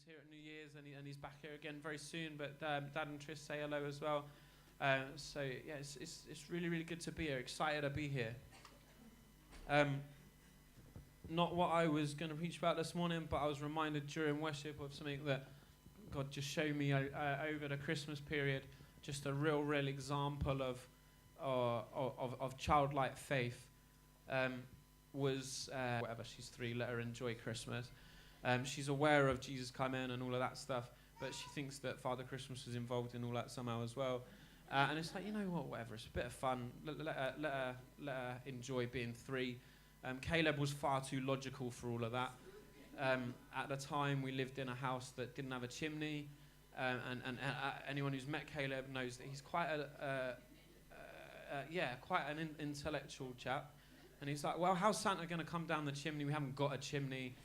here at New Year's, and he's back here again very soon. But Dad and Trish say hello as well. So yeah, it's really, really good to be here. Excited to be here. Not what I was going to preach about this morning, but I was reminded during worship of something that God just showed me over the Christmas period. Just a real example of childlike faith. Was whatever, she's 3, let her enjoy Christmas. She's aware of Jesus coming and all of that stuff, but she thinks that Father Christmas was involved in all that somehow as well. And it's like, you know what, whatever, it's a bit of fun. Let her enjoy being 3. Caleb was far too logical for all of that. At the time, we lived in a house that didn't have a chimney, and anyone who's met Caleb knows that he's quite an intellectual chap. And he's like, well, how's Santa going to come down the chimney? We haven't got a chimney.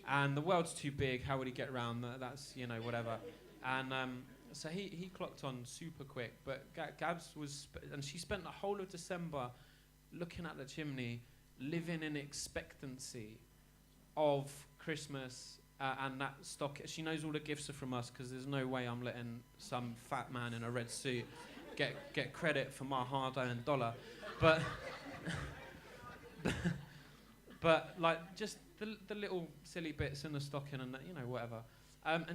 And the world's too big. How would he get around? That's, whatever. And so he clocked on super quick. But Gabs and she spent the whole of December looking at the chimney, living in expectancy of Christmas and that stock. She knows all the gifts are from us, because there's no way I'm letting some fat man in a red suit get credit for my hard-earned dollar. But like just the little silly bits in the stocking and that, whatever.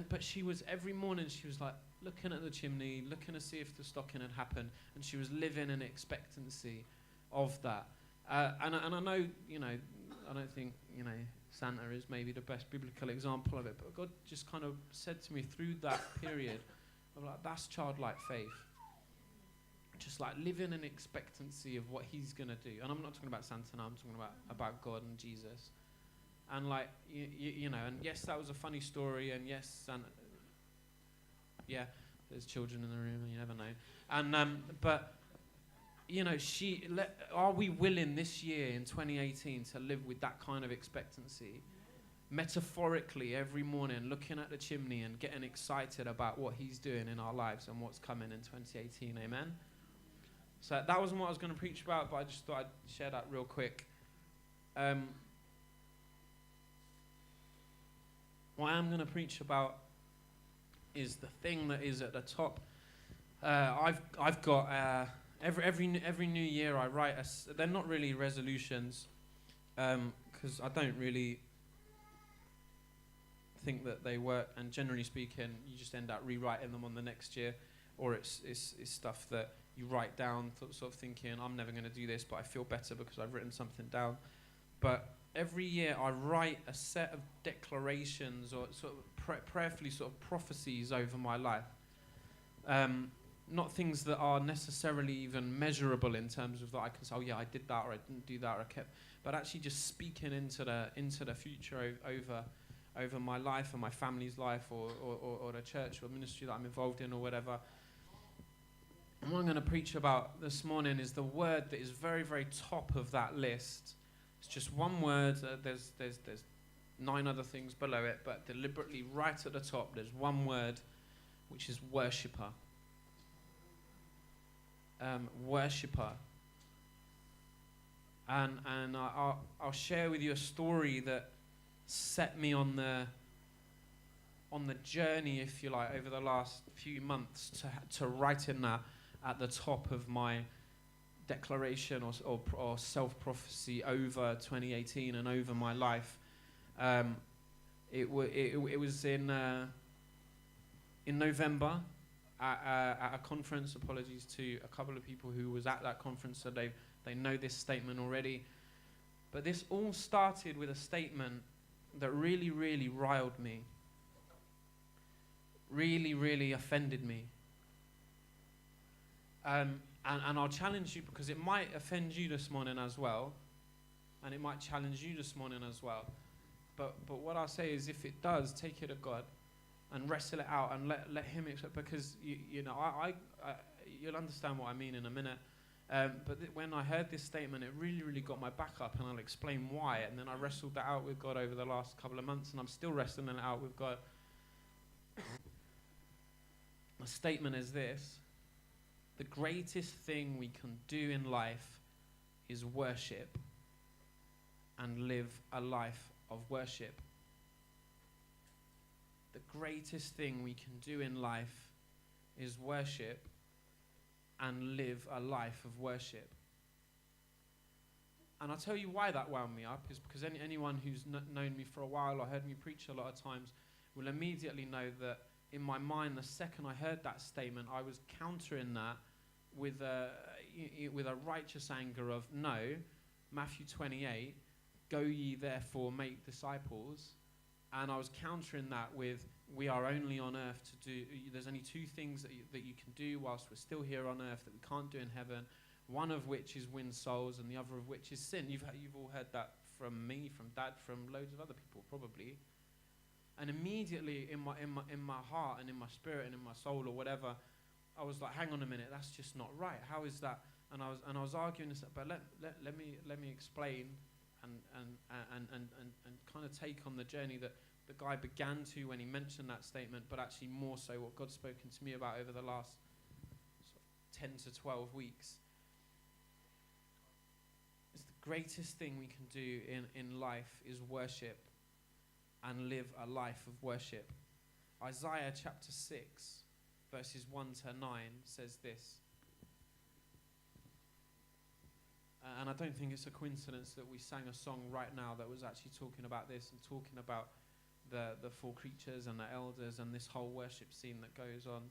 But she was, every morning she was like looking at the chimney, looking to see if the stocking had happened, and she was living in expectancy of that. And I know, I don't think, Santa is maybe the best biblical example of it, but God just kind of said to me through that period of like, that's childlike faith. Just like living in expectancy of what he's going to do. And I'm not talking about Santa now, I'm talking about God and Jesus. And like, and yes, that was a funny story, and yes, Santa, yeah, there's children in the room, and you never know. And, but, are we willing this year in 2018 to live with that kind of expectancy? Metaphorically, every morning, looking at the chimney and getting excited about what he's doing in our lives and what's coming in 2018, amen? So that wasn't what I was going to preach about, but I just thought I'd share that real quick. What I'm going to preach about is the thing that is at the top. I've got every New Year I write they're not really resolutions, because I don't really think that they work. And generally speaking, you just end up rewriting them on the next year, or it's stuff that you write down, sort of thinking, I'm never going to do this, but I feel better because I've written something down. But every year I write a set of declarations or sort of prayerfully sort of prophecies over my life. Not things that are necessarily even measurable in terms of that I can say, oh yeah, I did that, or I didn't do that, or I kept, but actually just speaking into the future over my life and my family's life, or the church or ministry that I'm involved in, or whatever. And what I'm going to preach about this morning is the word that is very, very top of that list. It's just one word. There's 9 other things below it, but deliberately right at the top, there's one word, which is worshipper. Worshipper. And I'll share with you a story that set me on the journey, if you like, over the last few months to writing that at the top of my declaration or self-prophecy over 2018 and over my life. It was in November at a conference. Apologies to a couple of people who was at that conference, so they know this statement already. But this all started with a statement that really, really riled me. Really, really offended me. And I'll challenge you, because it might offend you this morning as well, and it might challenge you this morning as well. But what I'll say is, if it does, take it to God and wrestle it out and let Him accept, because you'll understand what I mean in a minute. But when I heard this statement, it really, really got my back up, and I'll explain why. And then I wrestled that out with God over the last couple of months, and I'm still wrestling it out with God. The statement is this: the greatest thing we can do in life is worship and live a life of worship. The greatest thing we can do in life is worship and live a life of worship. And I'll tell you why that wound me up, is because anyone who's known me for a while or heard me preach a lot of times will immediately know that in my mind, the second I heard that statement, I was countering that with a righteous anger of, no, Matthew 28, go ye therefore make disciples. And I was countering that with, we are only on earth to do, there's only two things that you can do whilst we're still here on earth that we can't do in heaven, one of which is win souls and the other of which is sin. You've all heard that from me, from Dad, from loads of other people probably. And immediately in my heart and in my spirit and in my soul or whatever, I was like, hang on a minute, that's just not right. How is that? And I was arguing this, but let me explain and kind of take on the journey that the guy began to when he mentioned that statement, but actually more so what God's spoken to me about over the last sort of 10 to 12 weeks. It's the greatest thing we can do in life is worship and live a life of worship. Isaiah chapter 6, verses 1 to 9 says this. And I don't think it's a coincidence that we sang a song right now that was actually talking about this and talking about the four creatures and the elders and this whole worship scene that goes on.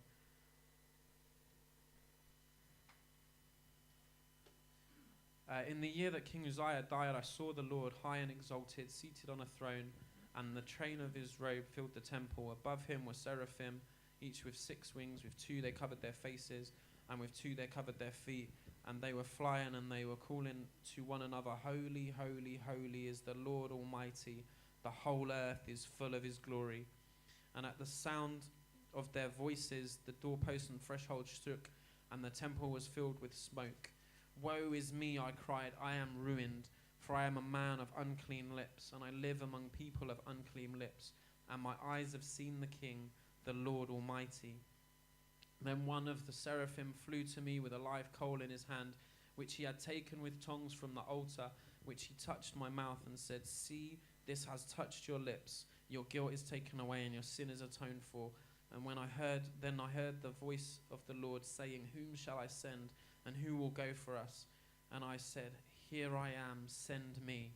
In the year that King Uzziah died, I saw the Lord high and exalted, seated on a throne, and the train of his robe filled the temple. Above him were seraphim, each with 6 wings. With 2 they covered their faces, and with 2 they covered their feet. And they were flying, and they were calling to one another, Holy, holy, holy is the Lord Almighty. The whole earth is full of his glory. And at the sound of their voices, the doorposts and thresholds shook, and the temple was filled with smoke. Woe is me, I cried, I am ruined, for I am a man of unclean lips, and I live among people of unclean lips, and my eyes have seen the King, the Lord Almighty. Then one of the seraphim flew to me with a live coal in his hand, which he had taken with tongs from the altar, which he touched my mouth and said, See, this has touched your lips. Your guilt is taken away and your sin is atoned for. And when I heard the voice of the Lord saying, Whom shall I send, and who will go for us? And I said, Here I am, send me.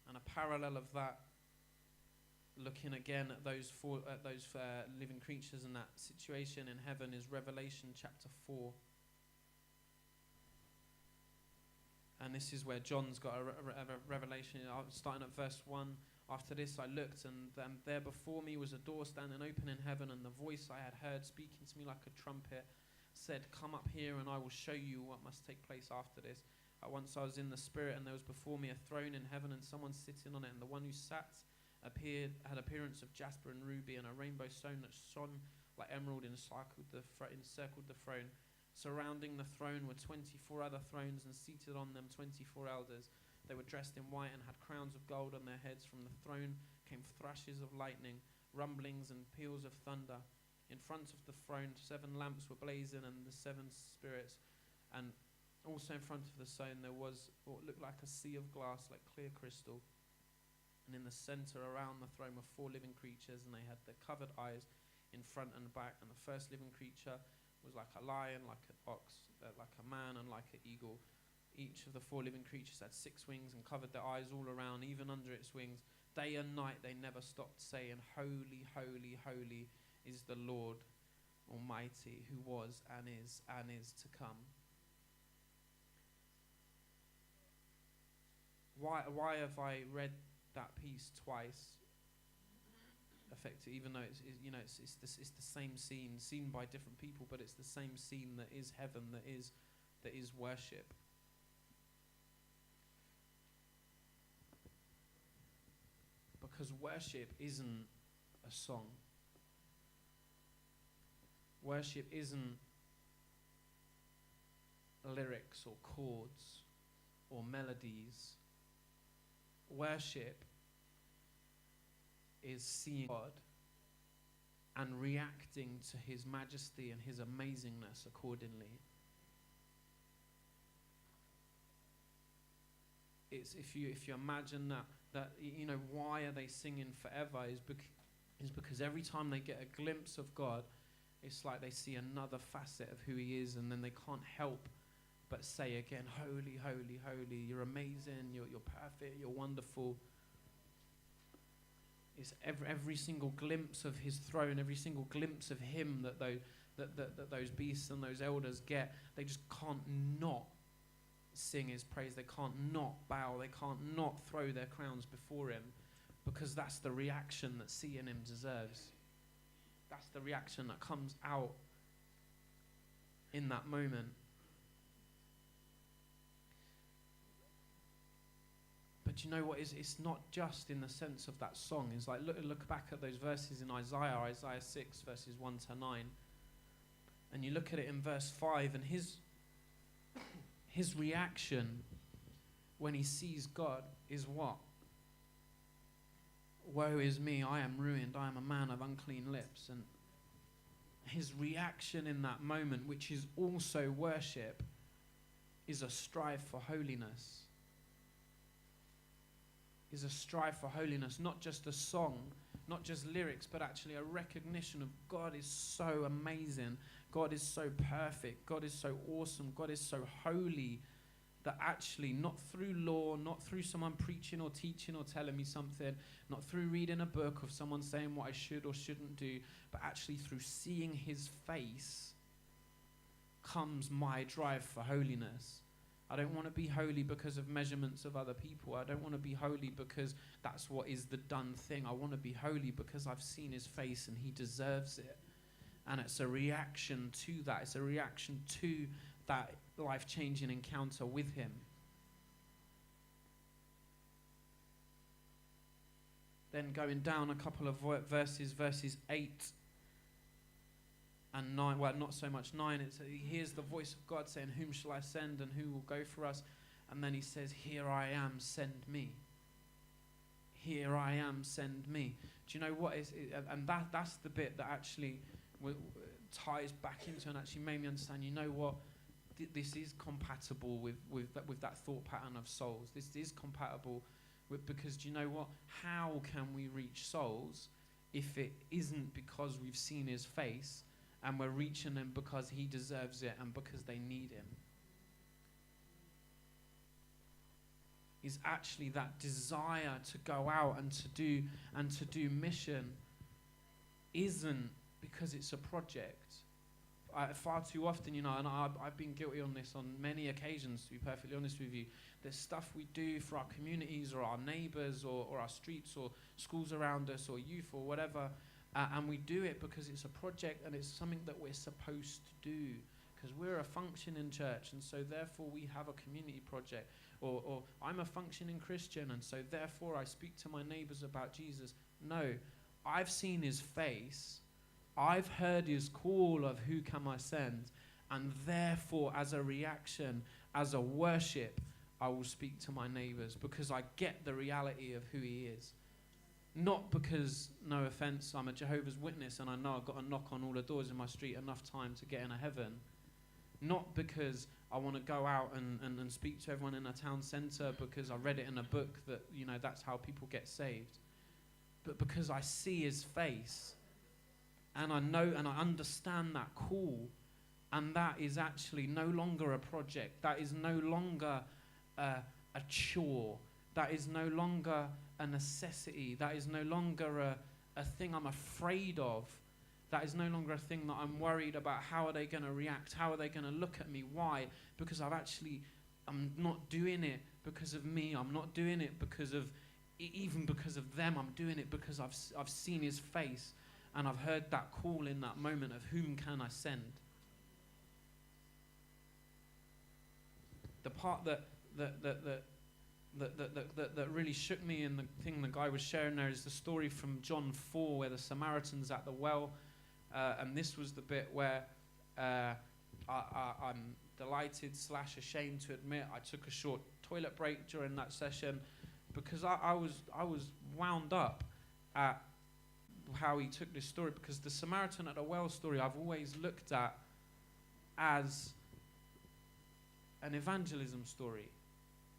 And a parallel of that, looking again at those living creatures in that situation in heaven, is Revelation chapter 4. And this is where John's got a revelation, starting at verse 1. After this I looked, and there before me was a door standing open in heaven, and the voice I had heard speaking to me like a trumpet said, Come up here, and I will show you what must take place after this. At once I was in the Spirit, and there was before me a throne in heaven, and someone sitting on it, and the one who sat had appearance of jasper and ruby, and a rainbow stone that shone like emerald encircled the throne. Surrounding the throne were 24 other thrones, and seated on them 24 elders. They were dressed in white and had crowns of gold on their heads. From the throne came thrashes of lightning, rumblings and peals of thunder. In front of the throne 7 lamps were blazing, and the 7 spirits. And also in front of the throne there was what looked like a sea of glass, like clear crystal. And in the center around the throne were 4 living creatures, and they had their covered eyes in front and back. And the first living creature was like a lion, like an ox, like a man, and like an eagle. Each of the 4 living creatures had 6 wings and covered their eyes all around, even under its wings. Day and night they never stopped saying, Holy, holy, holy is the Lord Almighty, who was and is to come. Why have I read that piece twice? Effective, even though it's the same scene, seen by different people, but it's the same scene that is heaven, that is worship. Because worship isn't a song. Worship isn't lyrics or chords or melodies. Worship is seeing God and reacting to his majesty and his amazingness accordingly. It's if you imagine that, why are they singing forever is because every time they get a glimpse of God, it's like they see another facet of who he is, and then they can't help but say again, holy, holy, holy, you're amazing, you're perfect, you're wonderful. It's every single glimpse of his throne, every single glimpse of him that those beasts and those elders get, they just can't not sing his praise. They can't not bow. They can't not throw their crowns before him, because that's the reaction that seeing him deserves. That's the reaction that comes out in that moment. But you know what? It's not just in the sense of that song. It's like, look back at those verses in Isaiah 6, verses 1 to 9. And you look at it in verse 5, and his reaction when he sees God is what? Woe is me, I am ruined, I am a man of unclean lips. And his reaction in that moment, which is also worship, is a strive for holiness. Is a strive for holiness, not just a song, not just lyrics, but actually a recognition of God is so amazing, God is so perfect, God is so awesome, God is so holy, that actually not through law, not through someone preaching or teaching or telling me something, not through reading a book of someone saying what I should or shouldn't do, but actually through seeing his face comes my drive for holiness. I don't want to be holy because of measurements of other people. I don't want to be holy because that's what is the done thing. I want to be holy because I've seen his face and he deserves it. And it's a reaction to that. It's a reaction to that life-changing encounter with him. Then going down a couple of verses 8 and 9, well, not so much 9, he hears the voice of God saying, whom shall I send and who will go for us? And then he says, here I am, send me. Here I am, send me. Do you know what is, and that's the bit that actually ties back into and actually made me understand, you know what, this is compatible with that thought pattern of souls. This is compatible with, because do you know what, how can we reach souls if it isn't because we've seen his face, and we're reaching him because he deserves it and because they need him? Is actually that desire to go out and to do mission isn't because it's a project. Far too often, and I've been guilty on this on many occasions, to be perfectly honest with you. There's stuff we do for our communities or our neighbours or our streets or schools around us or youth or whatever, and we do it because it's a project and it's something that we're supposed to do because we're a functioning church, and so therefore we have a community project. Or I'm a functioning Christian, and so therefore I speak to my neighbours about Jesus. No, I've seen his face. I've heard his call of who can I send, and therefore as a reaction, as a worship, I will speak to my neighbours because I get the reality of who he is. Not because, no offence, I'm a Jehovah's Witness and I know I've got to knock on all the doors in my street enough time to get into heaven. Not because I want to go out and speak to everyone in a town centre because I read it in a book that, that's how people get saved. But because I see his face and I know and I understand that call, and that is actually no longer a project. That is no longer a chore. That is no longer a necessity. That is no longer a thing I'm afraid of. That is no longer a thing that I'm worried about. How are they going to react? How are they going to look at me? Why? Because I'm not doing it because of me. I'm not doing it because of, even because of them. I'm doing it because I've seen his face and I've heard that call in that moment of whom can I send? The part that really shook me in the thing the guy was sharing there is the story from John 4 where the Samaritan's at the well. And this was the bit where I'm delighted / ashamed to admit I took a short toilet break during that session because I was wound up at how he took this story, because the Samaritan at the well story I've always looked at as an evangelism story.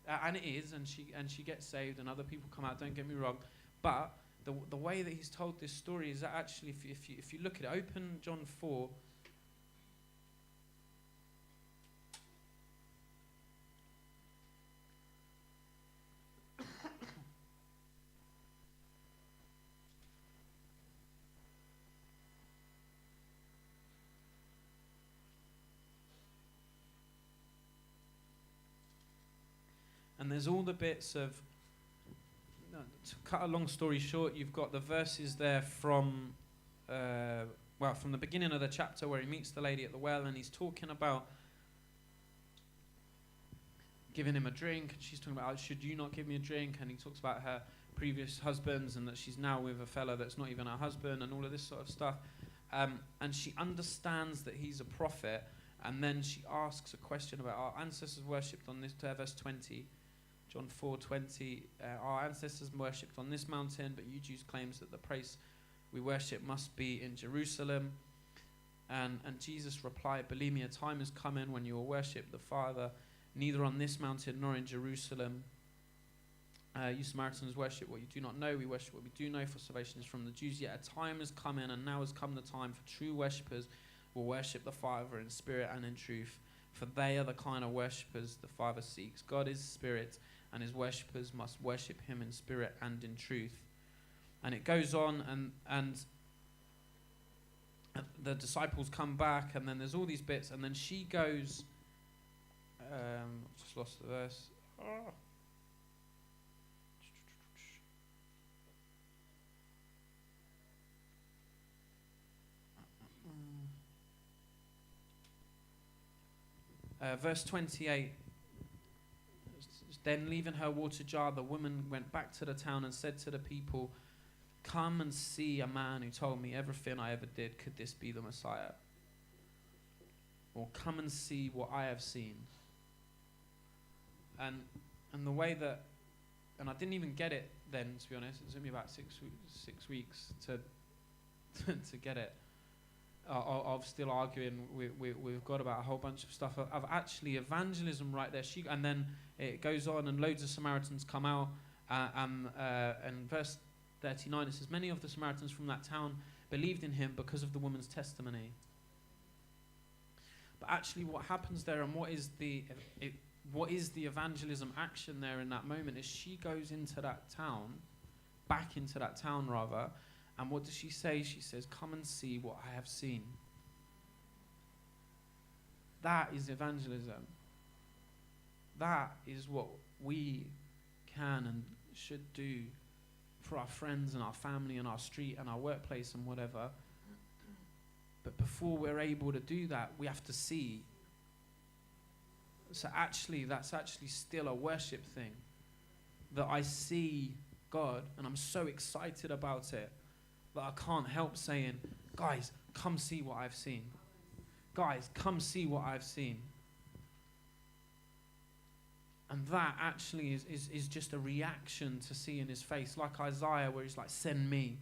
And it is, and she gets saved, and other people come out. Don't get me wrong, but the way that he's told this story is that actually, if you look at it, open John 4. And there's all the bits of, to cut a long story short, you've got the verses there from the beginning of the chapter where he meets the lady at the well, and he's talking about giving him a drink, and she's talking about, should you not give me a drink? And he talks about her previous husbands and that she's now with a fella that's not even her husband and all of this sort of stuff. And she understands that he's a prophet, and then she asks a question about our ancestors worshipped on this, verse 20. John 4:20, our ancestors worshipped on this mountain, but you Jews claims that the place we worship must be in Jerusalem. And Jesus replied, believe me, a time is coming when you will worship the Father, neither on this mountain nor in Jerusalem. You Samaritans worship what you do not know. We worship what we do know, for salvation is from the Jews. Yet a time is coming, and now has come the time for true worshippers will worship the Father in spirit and in truth, for they are the kind of worshippers the Father seeks. God is spirit, and his worshippers must worship him in spirit and in truth. And it goes on, and the disciples come back, and then there's all these bits, and then she goes, I've just lost the verse. Verse 28, then leaving her water jar, the woman went back to the town and said to the people, come and see a man who told me everything I ever did. Could this be the Messiah? Or come and see what I have seen. And the way that, and I didn't even get it then, to be honest. It took me about 6 weeks to get it. Of still arguing with God about a whole bunch of stuff of actually evangelism right there. And then it goes on, and loads of Samaritans come out. And verse 39, it says, many of the Samaritans from that town believed in him because of the woman's testimony. But actually what happens there, and what is the evangelism action there in that moment, is she goes into that town, back into that town rather, and what does she say? She says, come and see what I have seen. That is evangelism. That is what we can and should do for our friends and our family and our street and our workplace and whatever. But before we're able to do that, we have to see. So actually, that's actually still a worship thing. That I see God, and I'm so excited about it, that I can't help saying, guys, come see what I've seen. Guys, come see what I've seen. And that actually is just a reaction to seeing his face, like Isaiah, where he's like, send me,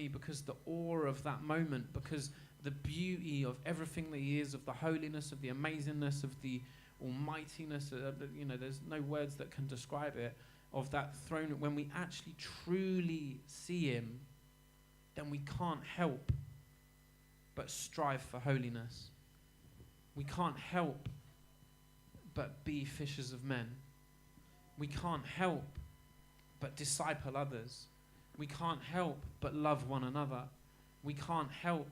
because the awe of that moment, because the beauty of everything that he is, of the holiness, of the amazingness, of the almightiness, there's no words that can describe it, of that throne. When we actually truly see him, then we can't help but strive for holiness. We can't help but be fishers of men. We can't help but disciple others. We can't help but love one another. We can't help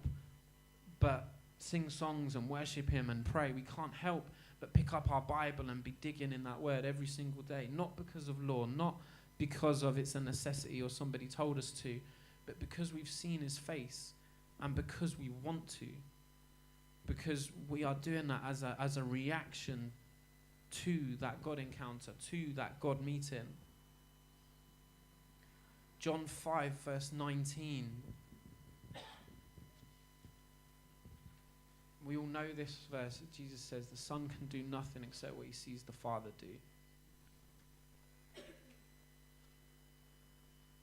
but sing songs and worship him and pray. We can't help but pick up our Bible and be digging in that word every single day. Not because of law, not because of it's a necessity or somebody told us to, but because we've seen his face and because we want to. Because we are doing that as a reaction to that God encounter, to that God meeting. John 5 verse 19. We all know this verse. Jesus says, the Son can do nothing except what he sees the Father do.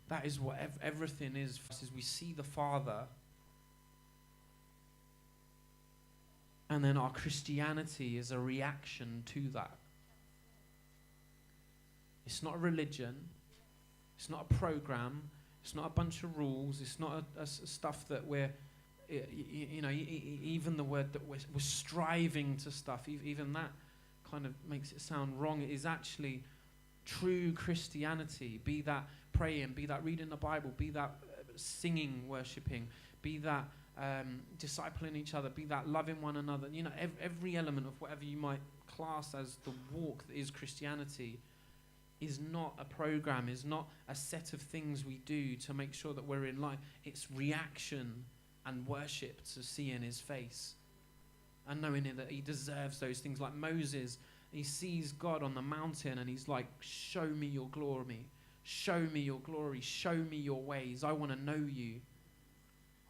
That is what everything is for us, is we see the Father, and then our Christianity is a reaction to that. It's not a religion. It's not a program. It's not a bunch of rules. It's not stuff that we're, even the word that we're striving to stuff, even that kind of makes it sound wrong. It is actually true Christianity. Be that praying, be that reading the Bible, be that singing, worshipping, be that discipling each other, be that loving one another. Every element of whatever you might class as the walk that is Christianity is not a program, is not a set of things we do to make sure that we're in line. It's reaction and worship to seeing his face and knowing that he deserves those things. Like Moses, he sees God on the mountain and he's like, show me your glory, show me your glory, show me your ways. I want to know you.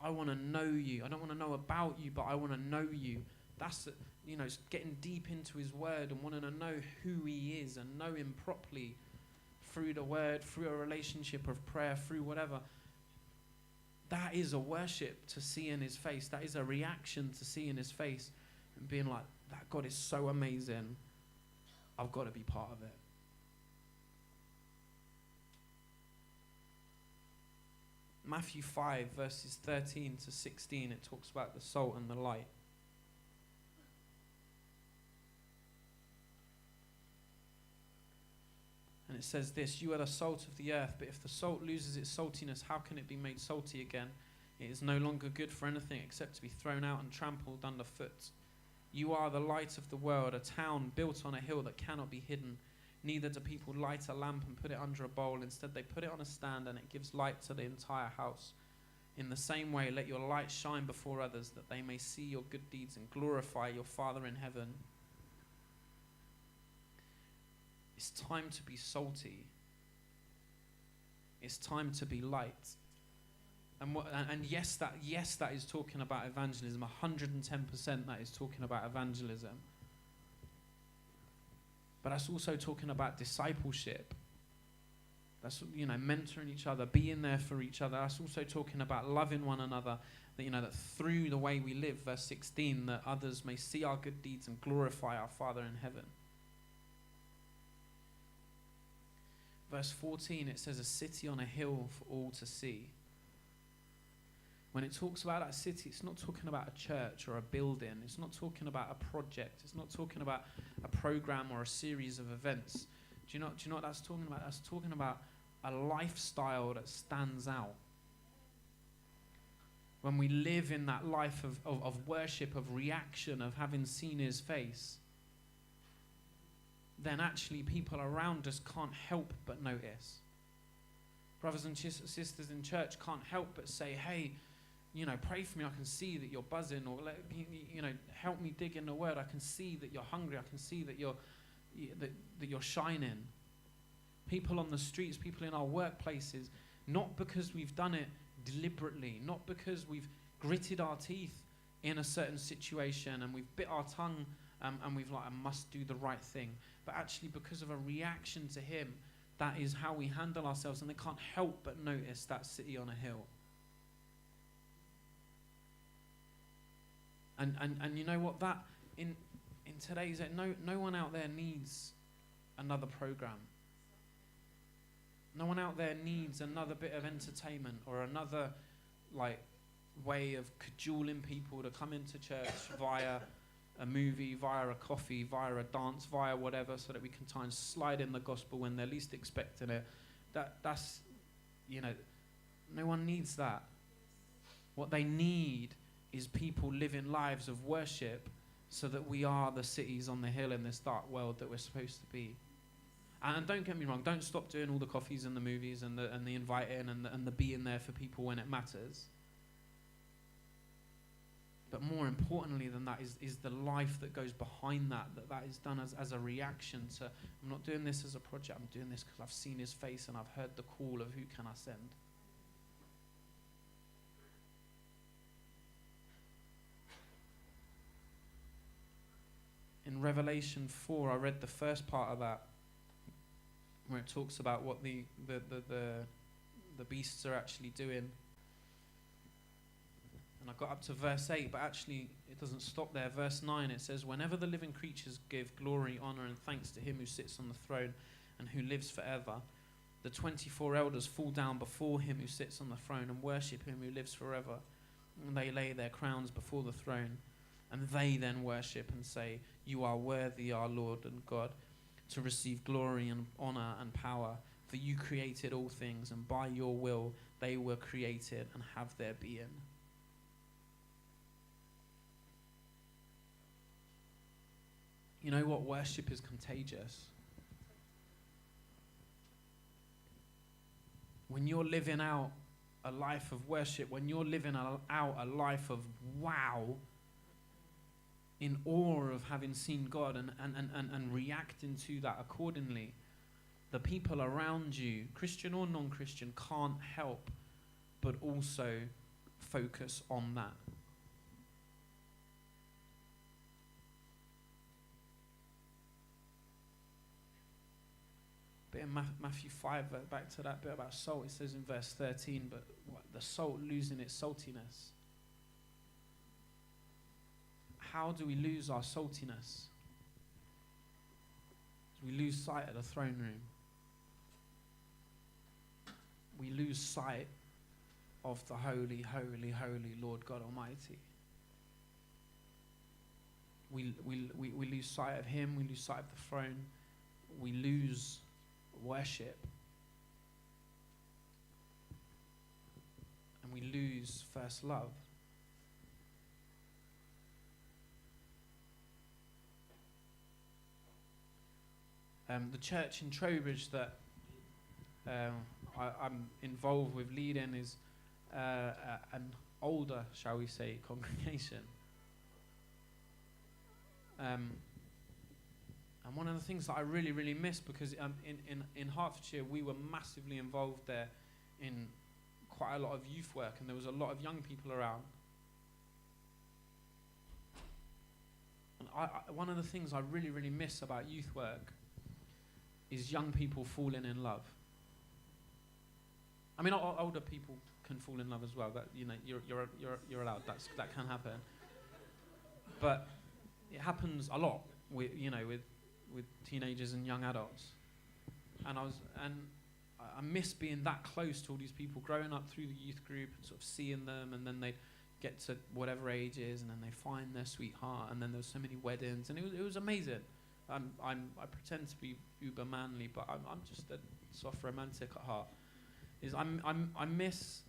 I want to know you. I don't want to know about you, but I want to know you. That's, getting deep into his word and wanting to know who he is and know him properly through the word, through a relationship of prayer, through whatever. That is a worship to seeing his face. That is a reaction to seeing his face and being like, that God is so amazing. I've got to be part of it. Matthew 5, verses 13 to 16, it talks about the salt and the light. And it says this, you are the salt of the earth, but if the salt loses its saltiness, how can it be made salty again? It is no longer good for anything except to be thrown out and trampled underfoot. You are the light of the world, a town built on a hill that cannot be hidden. Neither do people light a lamp and put it under a bowl. Instead, they put it on a stand and it gives light to the entire house. In the same way, let your light shine before others, that they may see your good deeds and glorify your Father in heaven. It's time to be salty. It's time to be light. And yes, that is talking about evangelism. 110% that is talking about evangelism. But that's also talking about discipleship. That's, mentoring each other, being there for each other. That's also talking about loving one another. That, that through the way we live, verse 16, that others may see our good deeds and glorify our Father in heaven. Verse 14, it says, a city on a hill for all to see. When it talks about that city, it's not talking about a church or a building. It's not talking about a project. It's not talking about a program or a series of events. Do you know what that's talking about? That's talking about a lifestyle that stands out. When we live in that life of worship, of reaction, of having seen his face, then actually people around us can't help but notice. Brothers and sisters in church can't help but say, hey, pray for me. I can see that you're buzzing, or help me dig in the word. I can see that you're hungry. I can see that you're shining. People on the streets, people in our workplaces, not because we've done it deliberately, not because we've gritted our teeth in a certain situation and we've bit our tongue and we've I must do the right thing, but actually because of a reaction to him. That is how we handle ourselves, and they can't help but notice that city on a hill. And you know what, that in today's no one out there needs another program. No one out there needs another bit of entertainment or another way of cajoling people to come into church via a movie, via a coffee, via a dance, via whatever, so that we can try and slide in the gospel when they're least expecting it. That's no one needs that. What they need is people living lives of worship so that we are the cities on the hill in this dark world that we're supposed to be. And don't get me wrong, don't stop doing all the coffees and the movies and the inviting and the being there for people when it matters. But more importantly than that is the life that goes behind that is done as a reaction to, I'm not doing this as a project, I'm doing this because I've seen his face and I've heard the call of who can I send. In Revelation 4, I read the first part of that, where it talks about what the beasts are actually doing. And I got up to verse 8, but actually it doesn't stop there. Verse 9, it says, whenever the living creatures give glory, honor, and thanks to him who sits on the throne and who lives forever. The 24 elders fall down before him who sits on the throne and worship him who lives forever. And they lay their crowns before the throne, and they then worship and say, "You are worthy, our Lord and God, to receive glory and honor and power, for you created all things, and by your will they were created and have their being." You know what? Worship is contagious. When you're living out a life of worship, when you're living out a life of wow, in awe of having seen God and reacting to that accordingly, the people around you, Christian or non-Christian, can't help but also focus on that. But in Matthew 5, back to that bit about salt, it says in verse 13, but the salt losing its saltiness. How do we lose our saltiness? We lose sight of the throne room. We lose sight of the holy, holy, holy Lord God Almighty. We lose sight of him. We lose sight of the throne. We lose worship. And we lose first love. The church in Trowbridge that I'm involved with leading is an older, shall we say, congregation. And one of the things that I really, really miss, because in Hertfordshire we were massively involved there in quite a lot of youth work, and there was a lot of young people around. And one of the things I really, really miss about youth work is young people falling in love. I mean, older people can fall in love as well. That, you know, you're allowed. That can happen. But it happens a lot with teenagers and young adults. And I miss being that close to all these people, growing up through the youth group and sort of seeing them, and then they get to whatever age is, and then they find their sweetheart, and then there was so many weddings, and it was amazing. I pretend to be uber manly, but I'm just a soft romantic at heart. I miss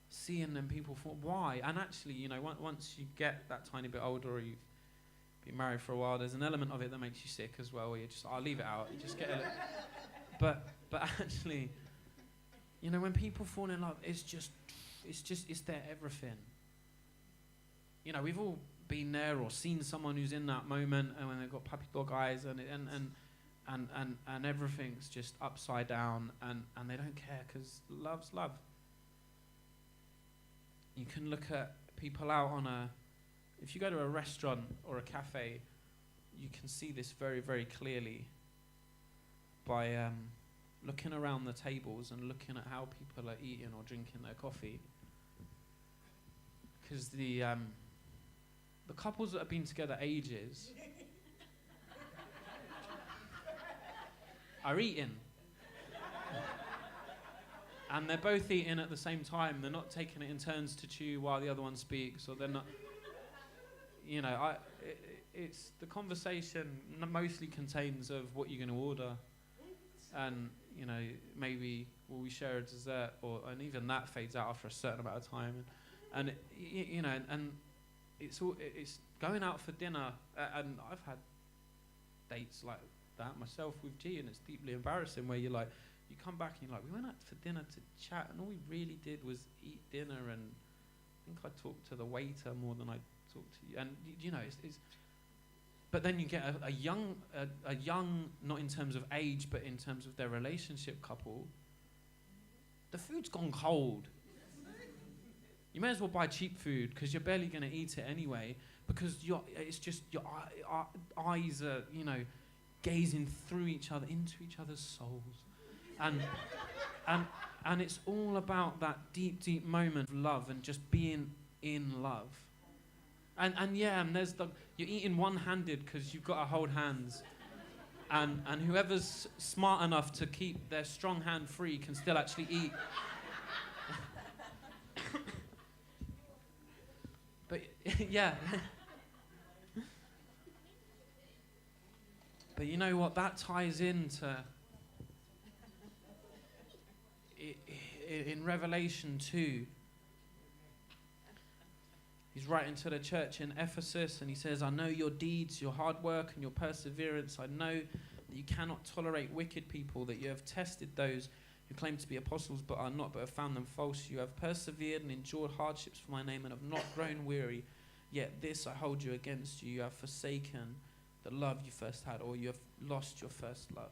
seeing them people fall. Why? And actually, you know, once you get that tiny bit older, or you've been married for a while, there's an element of it that makes you sick as well. Where you just, I'll leave it out. You just get but actually, you know, when people fall in love, it's their everything. You know, we've all been there or seen someone who's in that moment, and when they've got puppy dog eyes and everything's just upside down, and they don't care, because love's love. You can look at people out if you go to a restaurant or a cafe, you can see this very, very clearly by looking around the tables and looking at how people are eating or drinking their coffee. Because the couples that have been together ages are eating. And they're both eating at the same time. They're not taking it in turns to chew while the other one speaks, or they're not, you know, it's the conversation mostly contains of what you're going to order, and, you know, maybe will we share a dessert, and even that fades out after a certain amount of time, and you know, and it's going out for dinner, and I've had dates like that myself with G, and it's deeply embarrassing, where you're like, you come back and you're like, we went out for dinner to chat, and all we really did was eat dinner, and I think I talked to the waiter more than I talked to you, and you know, it's but then you get a young, not in terms of age, but in terms of their relationship couple, the food's gone cold. You may as well buy cheap food, because you're barely going to eat it anyway, because it's just your eyes are, you know, gazing through each other, into each other's souls. And it's all about that deep, deep moment of love and just being in love. And there's you're eating one-handed because you've got to hold hands. And whoever's smart enough to keep their strong hand free can still actually eat. But yeah. But you know what? That ties into in Revelation 2. He's writing to the church in Ephesus, and he says, I know your deeds, your hard work, and your perseverance. I know that you cannot tolerate wicked people, that you have tested those who claim to be apostles but are not, but have found them false. You have persevered and endured hardships for my name and have not grown weary. Yet this I hold you against you. You have forsaken the love you first had, or you have lost your first love.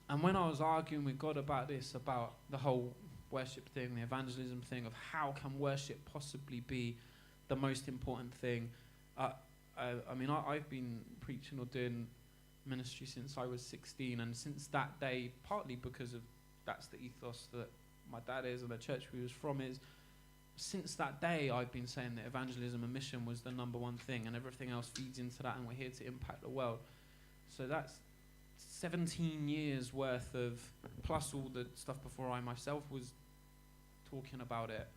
And when I was arguing with God about this, about the whole worship thing, the evangelism thing, of how can worship possibly be the most important thing, I've been preaching or doing ministry since I was 16, and since that day, partly because of that's the ethos that my dad is and the church we was from is, since that day I've been saying that evangelism and mission was the number one thing, and everything else feeds into that, and we're here to impact the world. So that's 17 years worth of, plus all the stuff before I myself was talking about it.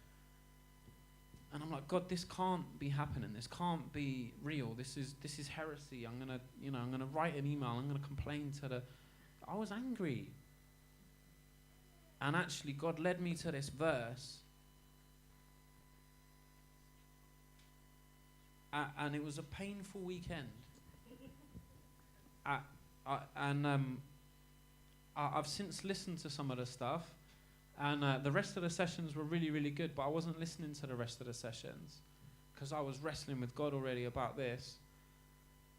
And I'm like, God, this can't be happening. This can't be real. This is heresy. I'm gonna write an email. I'm gonna complain to the. I was angry. And actually, God led me to this verse. And it was a painful weekend. I've since listened to some of the stuff, and the rest of the sessions were really, really good, but I wasn't listening to the rest of the sessions because I was wrestling with God already about this.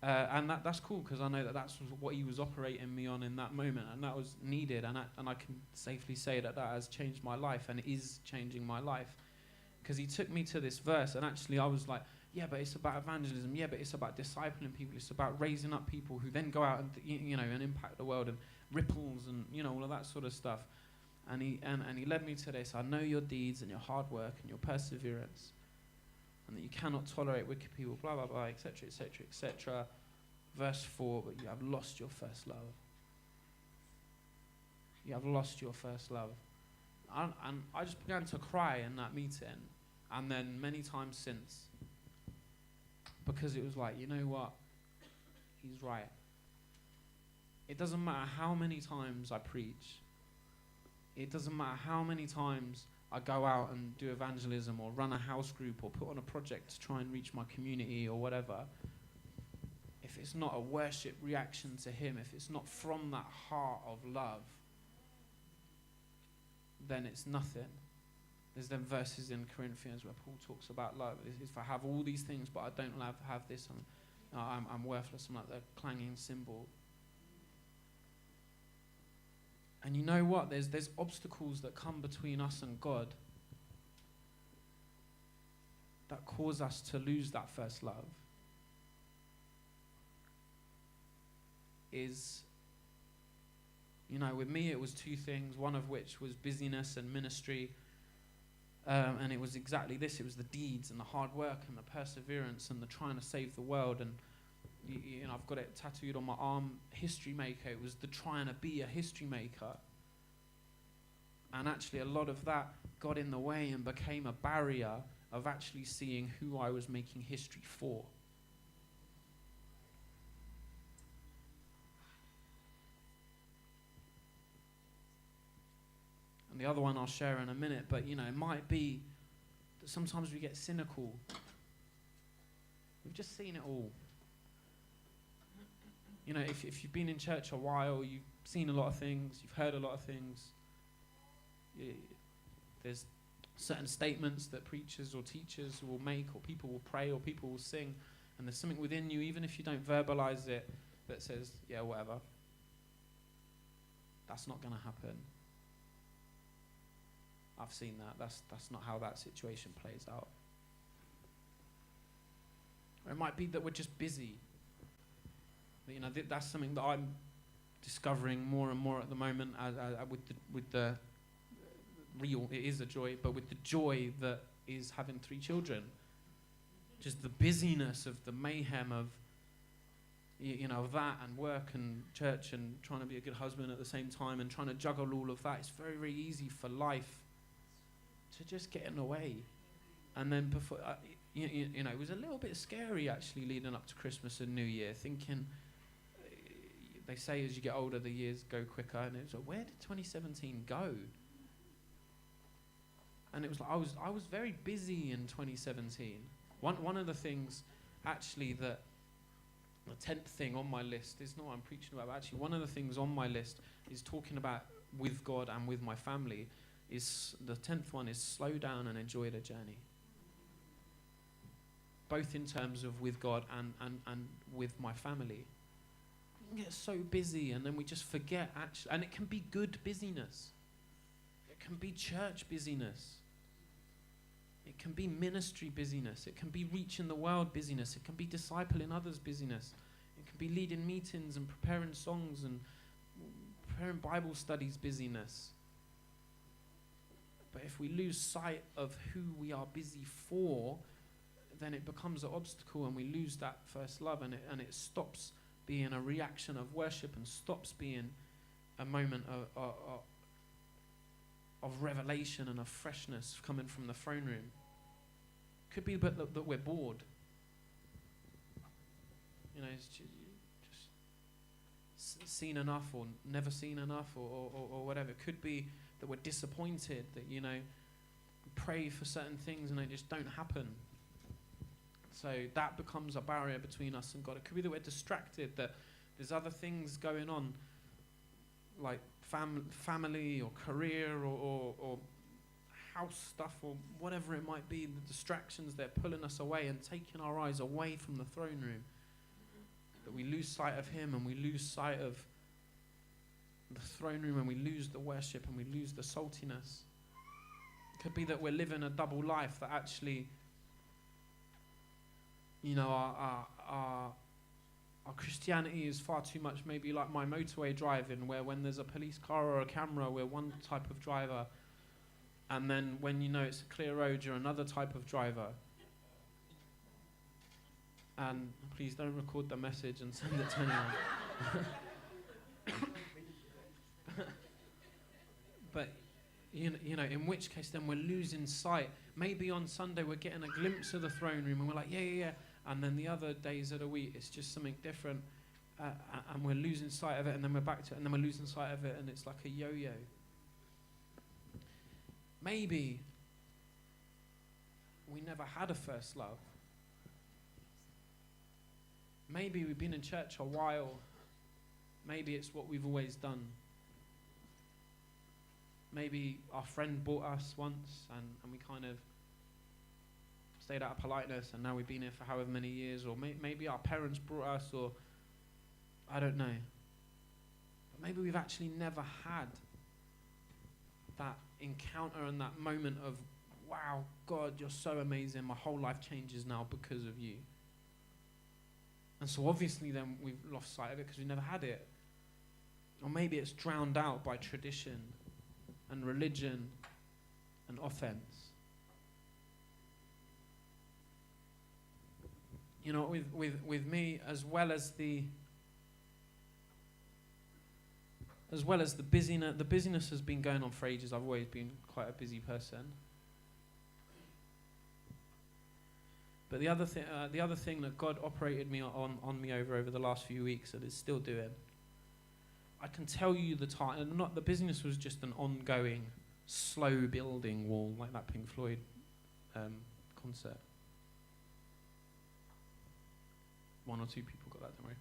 And that's cool, because I know that's what he was operating me on in that moment, and that was needed, and I can safely say that has changed my life and is changing my life, because he took me to this verse, and actually I was like, yeah, but it's about evangelism. Yeah, but it's about discipling people. It's about raising up people who then go out and and impact the world, and ripples, and all of that sort of stuff. And he led me to this. I know your deeds and your hard work and your perseverance, and that you cannot tolerate wicked people. Blah blah blah, etc., etc., etc. Verse 4. But you have lost your first love. You have lost your first love. And I just began to cry in that meeting, and then many times since. Because it was like, you know what? He's right. It doesn't matter how many times I preach. It doesn't matter how many times I go out and do evangelism or run a house group or put on a project to try and reach my community or whatever. If it's not a worship reaction to him, if it's not from that heart of love, then it's nothing. There's them verses in Corinthians where Paul talks about love. If I have all these things but I don't have this, I'm worthless. I'm like the clanging cymbal. And you know what? There's obstacles that come between us and God that cause us to lose that first love. With me it was two things, one of which was busyness and ministry. And it was exactly this. It was the deeds and the hard work and the perseverance and the trying to save the world. And I've got it tattooed on my arm, history maker. It was the trying to be a history maker. And actually a lot of that got in the way and became a barrier of actually seeing who I was making history for. And the other one I'll share in a minute, but it might be that sometimes we get cynical. We've just seen it all. If you've been in church a while, you've seen a lot of things, you've heard a lot of things. There's certain statements that preachers or teachers will make, or people will pray, or people will sing, and there's something within you, even if you don't verbalize it, that says, yeah, whatever. That's not going to happen. I've seen that. That's not how that situation plays out. Or it might be that we're just busy. That's something that I'm discovering more and more at the moment with the real, it is a joy, but with the joy that is having 3 children. Just the busyness of the mayhem of, that and work and church and trying to be a good husband at the same time and trying to juggle all of that. It's very, very easy for life to just get in the way. And then before, it was a little bit scary actually leading up to Christmas and New Year, thinking, they say as you get older the years go quicker, and it was like, where did 2017 go? And it was like, I was very busy in 2017. One of the things actually that, the 10th thing on my list is not what I'm preaching about, but actually one of the things on my list is talking about with God and with my family. Is the 10th one is slow down and enjoy the journey. Both in terms of with God and with my family. We can get so busy and then we just forget actually, and it can be good busyness. It can be church busyness. It can be ministry busyness. It can be reaching the world busyness. It can be discipling others busyness. It can be leading meetings and preparing songs and preparing Bible studies busyness. But if we lose sight of who we are busy for, then it becomes an obstacle and we lose that first love, and it stops being a reaction of worship and stops being a moment of revelation and of freshness coming from the throne room. Could be that we're bored. It's just seen enough or never seen enough or whatever. It could be that we're disappointed that, we pray for certain things and they just don't happen. So that becomes a barrier between us and God. It could be that we're distracted, that there's other things going on, like family or career or house stuff or whatever it might be, the distractions, they're pulling us away and taking our eyes away from the throne room. That we lose sight of him and we lose sight of the throne room and we lose the worship and we lose the saltiness. It could be that we're living a double life, that actually, our Christianity is far too much maybe like my motorway driving, where when there's a police car or a camera, we're one type of driver, and then when it's a clear road, you're another type of driver. And please don't record the message and send it to anyone. But in which case then we're losing sight. Maybe on Sunday we're getting a glimpse of the throne room and we're like, yeah. And then the other days of the week, it's just something different. And we're losing sight of it, and then we're back to it, and then we're losing sight of it, and it's like a yo-yo. Maybe we never had a first love. Maybe we've been in church a while. Maybe it's what we've always done. Maybe our friend bought us once, and we kind of stayed out of politeness, and now we've been here for however many years, or maybe our parents brought us, or I don't know. But maybe we've actually never had that encounter and that moment of, wow, God, you're so amazing, my whole life changes now because of you. And so obviously then we've lost sight of it because we never had it. Or maybe it's drowned out by tradition and religion and offense. With me, as well as the busyness has been going on for ages. I've always been quite a busy person. But the other thing that God operated me on me over the last few weeks, and is still doing, I can tell you the time. And not the business was just an ongoing, slow building wall, like that Pink Floyd concert. One or two people got that, don't worry.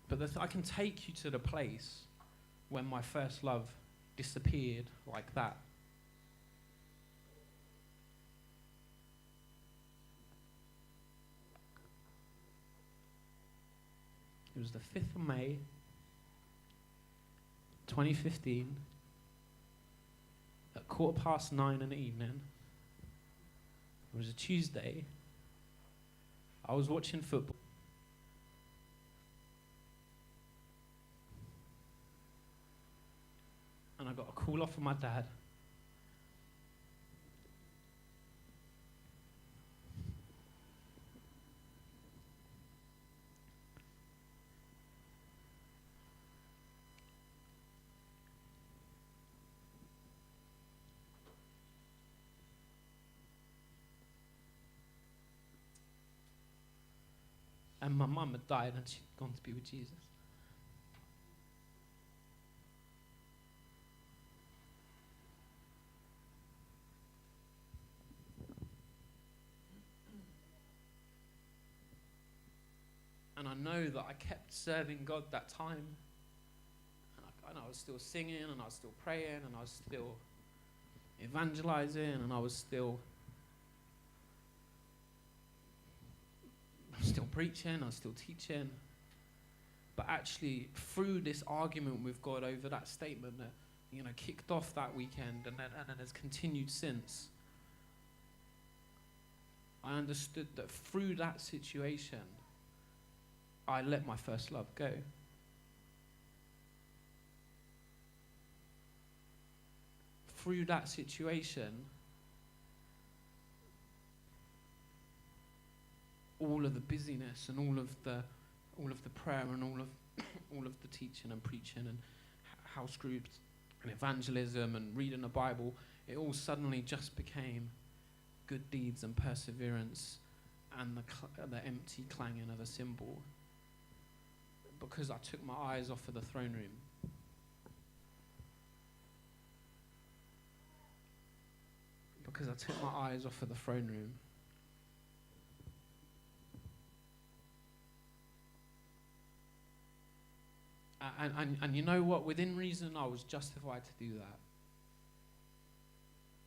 But I can take you to the place when my first love disappeared like that. It was the 5th of May, 2015, at 9:15 in the evening. It was a Tuesday. I was watching football. And I got a cool off with my dad. And my mum had died and she'd gone to be with Jesus. And I know that I kept serving God that time. And I was still singing, and I was still praying, and I was still evangelizing, and I was still preaching, I was still teaching. But actually, through this argument with God over that statement that, kicked off that weekend and then has continued since, I understood that through that situation, I let my first love go. Through that situation, all of the busyness and all of the prayer and all of the teaching and preaching and house groups and evangelism and reading the Bible, it all suddenly just became good deeds and perseverance and the empty clanging of a cymbal, because I took my eyes off of the throne room. Because I took my eyes off of the throne room. And you know what? Within reason, I was justified to do that.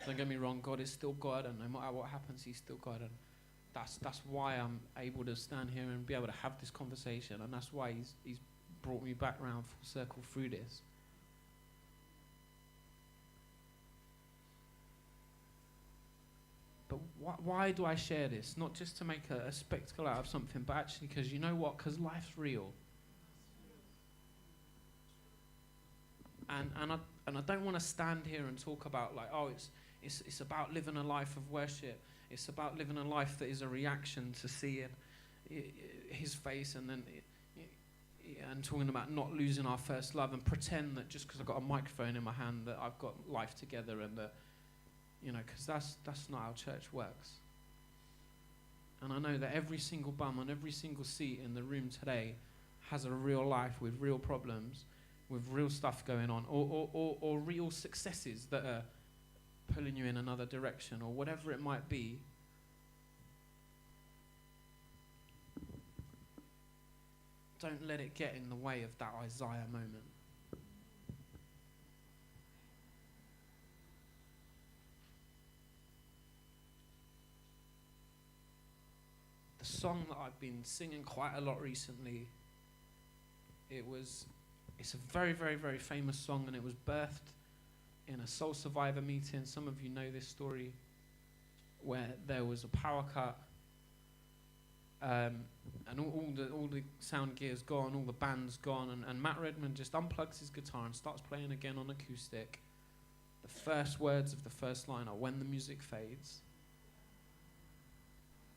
Don't get me wrong, God is still God, and no matter what happens, he's still God. And that's why I'm able to stand here and be able to have this conversation, and that's why he's brought me back round full circle through this. But why do I share this? Not just to make a spectacle out of something, but actually because you know what? Because life's real. And I don't want to stand here and talk about like, oh, it's about living a life of worship. It's about living a life that is a reaction to seeing his face, and then and talking about not losing our first love, and pretend that just because I've got a microphone in my hand that I've got life together, and that, because that's not how church works. And I know that every single bum on every single seat in the room today has a real life with real problems, with real stuff going on, or real successes that are pulling you in another direction, or whatever it might be. Don't let it get in the way of that Isaiah moment. The song that I've been singing quite a lot recently, it's a very, very, very famous song, and it was birthed in a Soul Survivor meeting. Some of you know this story, where there was a power cut, and all the sound gear's gone, all the band's gone, and Matt Redman just unplugs his guitar and starts playing again on acoustic. The first words of the first line are, "When the music fades."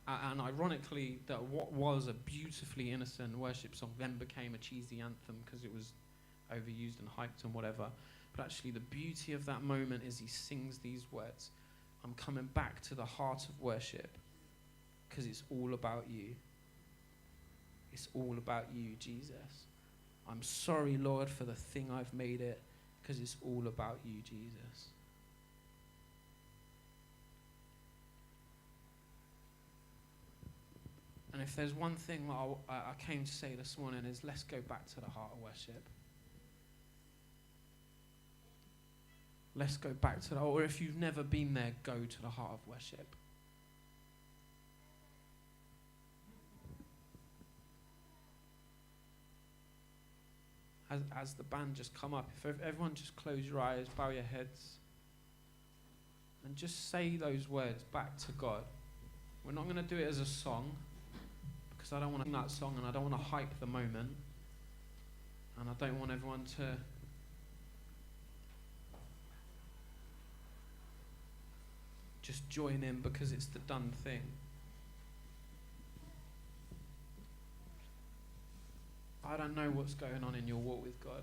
And ironically, that what was a beautifully innocent worship song then became a cheesy anthem because it was overused and hyped and whatever. But actually the beauty of that moment is he sings these words: "I'm coming back to the heart of worship because it's all about you. It's all about you, Jesus. I'm sorry, Lord, for the thing I've made it, because it's all about you, Jesus." And if there's one thing that I came to say this morning is, let's go back to the heart of worship. Let's go back to that. Or if you've never been there, go to the heart of worship. As the band just come up, if everyone just close your eyes, bow your heads, and just say those words back to God. We're not going to do it as a song, because I don't want to sing that song, and I don't want to hype the moment, and I don't want everyone to just join in because it's the done thing. I don't know what's going on in your walk with God.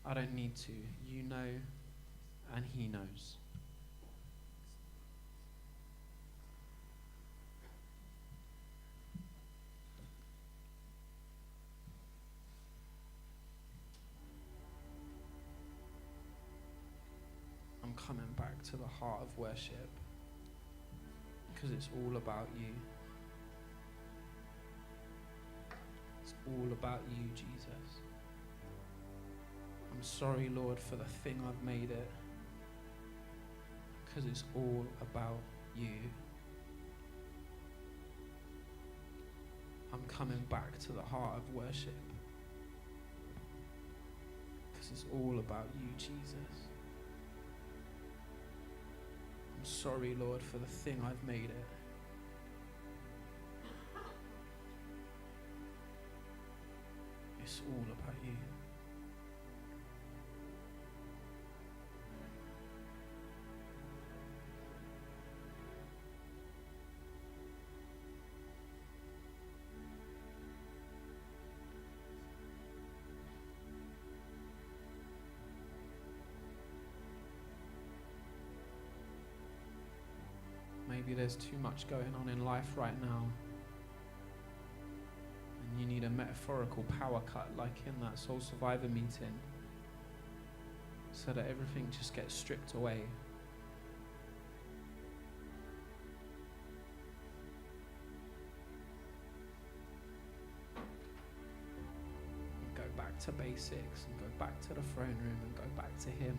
I don't need to. You know, and He knows. I'm coming back to the heart of worship because it's all about you. It's all about you, Jesus. I'm sorry, Lord, for the thing I've made it, because it's all about you. I'm coming back to the heart of worship, because it's all about you, Jesus. I'm sorry, Lord, for the thing I've made it. It's all about you. Maybe there's too much going on in life right now, and you need a metaphorical power cut like in that Soul Survivor meeting, so that everything just gets stripped away. And go back to basics, and go back to the throne room, and go back to Him.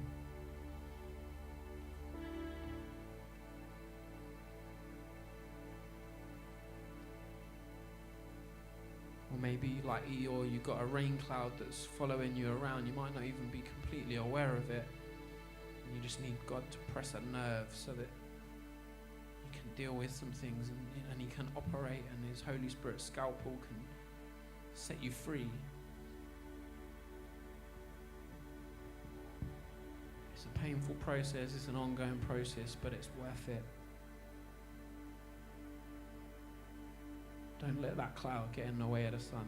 Or maybe like Eeyore, you've got a rain cloud that's following you around. You might not even be completely aware of it. And you just need God to press a nerve so that you can deal with some things, and He can operate, and His Holy Spirit scalpel can set you free. It's a painful process, it's an ongoing process, but it's worth it. Don't let that cloud get in the way of the sun.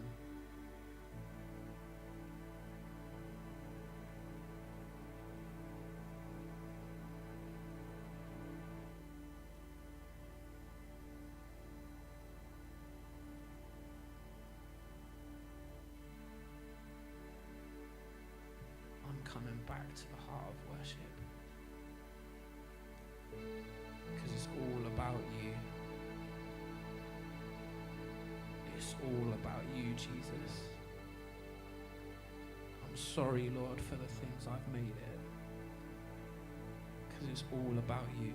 I'm coming back to the heart of worship, because it's all about you. It's all about you, Jesus. I'm sorry, Lord, for the things I've made it, because it's all about you.